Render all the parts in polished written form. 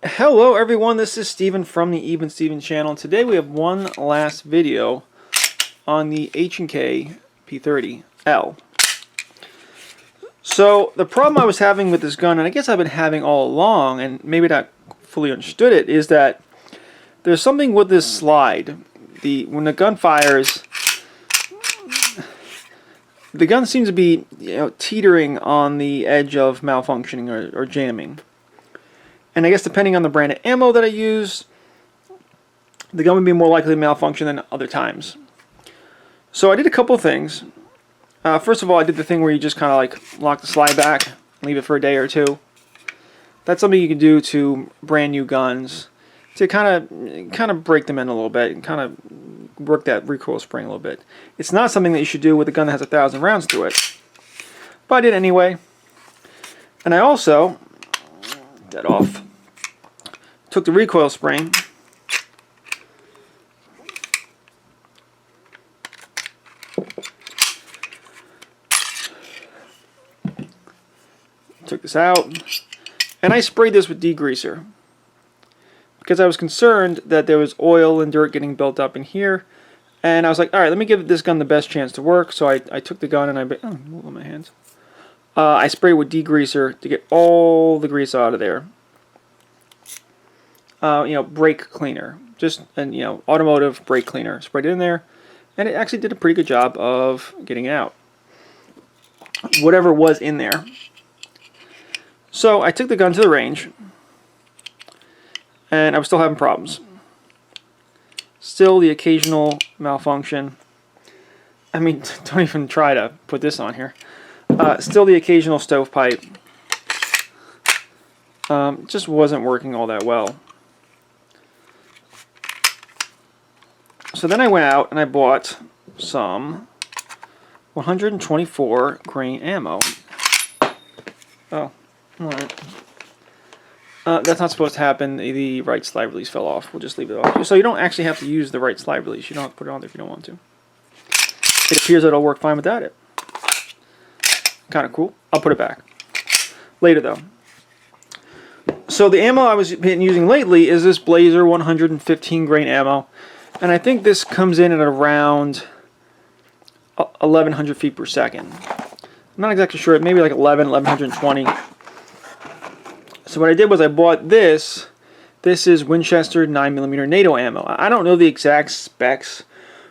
Hello everyone, this is Steven from the Even Steven channel. Today we have one last video on the HK P30L. So the problem I was having with this gun, and I guess I've been having all along, and maybe not fully understood it, is that there's something with this slide. When the gun fires, the gun seems to be teetering on the edge of malfunctioning or jamming. And I guess depending on the brand of ammo that I use, the gun would be more likely to malfunction than other times. So I did a couple of things. First of all, I did the thing where you just kind of like lock the slide back, leave it for a day or two. That's something you can do to brand new guns to kind of break them in a little bit and kind of work that recoil spring a little bit. It's not something that you should do with a gun that has 1,000 rounds through it, but I did anyway. And I also that off. Took the recoil spring, took this out, and I sprayed this with degreaser because I was concerned that there was oil and dirt getting built up in here, and I was like, all right, let me give this gun the best chance to work. So I took the gun and on my hands. I sprayed with degreaser to get all the grease out of there. Brake cleaner, just automotive brake cleaner. Sprayed it in there, and it actually did a pretty good job of getting out whatever was in there. So I took the gun to the range, and I was still having problems. Still the occasional malfunction. I mean, don't even try to put this on here. Still the occasional stovepipe. Just wasn't working all that well. So then I went out and I bought some 124 grain ammo. Oh, alright. That's not supposed to happen. The right slide release fell off. We'll just leave it off. So you don't actually have to use the right slide release. You don't have to put it on there if you don't want to. It appears that it'll work fine without it. Kind of cool. I'll put it back later though. So the ammo I was been using lately is this Blazer 115 grain ammo. And I think this comes in at around 1,100 feet per second. I'm not exactly sure, maybe like 1,120. So what I did was I bought this. This is Winchester 9mm NATO ammo. I don't know the exact specs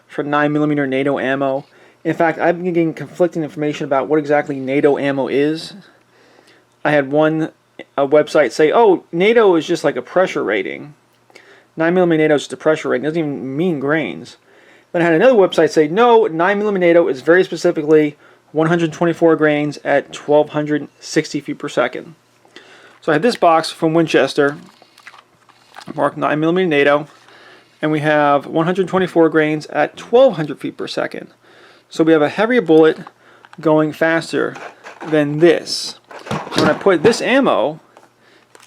for 9mm NATO ammo. In fact, I've been getting conflicting information about what exactly NATO ammo is. I had a website say, oh, NATO is just like a pressure rating. 9mm NATO is just a pressure rating. It doesn't even mean grains. Then I had another website say, no, 9mm NATO is very specifically 124 grains at 1,260 feet per second. So I had this box from Winchester, marked 9mm NATO, and we have 124 grains at 1,200 feet per second. So we have a heavier bullet going faster than this. So when I put this ammo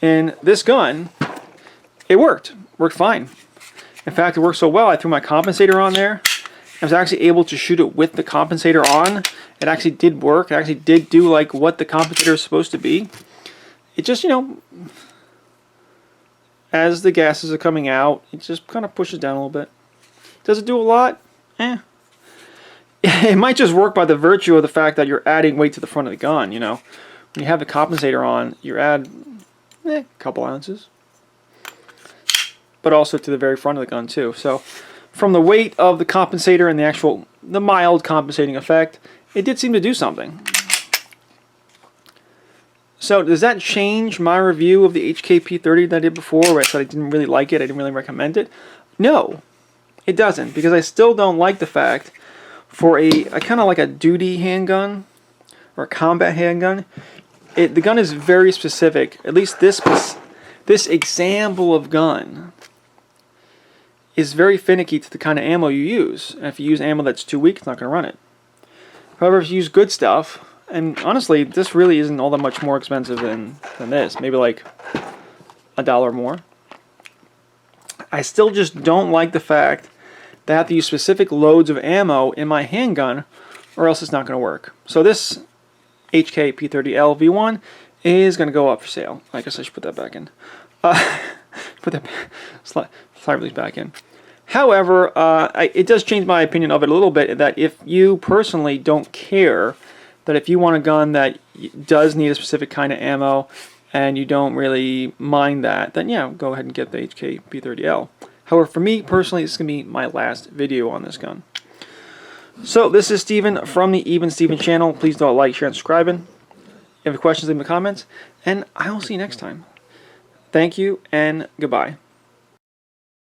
in this gun, it worked. Worked fine. In fact, it worked so well, I threw my compensator on there. I was actually able to shoot it with the compensator on. It actually did work. It actually did do like what the compensator is supposed to be. It just, as the gases are coming out, it just kind of pushes down a little bit. Does it do a lot? It might just work by the virtue of the fact that you're adding weight to the front of the gun, When you have the compensator on, you add a couple ounces. But also to the very front of the gun too. So from the weight of the compensator and the mild compensating effect, it did seem to do something. So does that change my review of the HK P30 that I did before, where I said I didn't really like it, I didn't really recommend it? No, it doesn't, because I still don't like the fact for a kind of like a duty handgun or a combat handgun, the gun is very specific. At least this example of gun is very finicky to the kind of ammo you use. And if you use ammo that's too weak, it's not going to run it. However, if you use good stuff, and honestly, this really isn't all that much more expensive than this, maybe like $1 more. I still just don't like the fact that I have to use specific loads of ammo in my handgun, or else it's not going to work. So this HK P30L V1 is going to go up for sale. I guess I should put that back in. Put that slide release back in. However, it does change my opinion of it a little bit, that if you personally don't care, that if you want a gun that does need a specific kind of ammo and you don't really mind that, then yeah, go ahead and get the HK P30L. However, for me personally, this is going to be my last video on this gun. So this is Steven from the Even Steven channel. Please don't like, share, and subscribe. If you have questions, leave them in the comments, and I will see you next time. Thank you, and goodbye.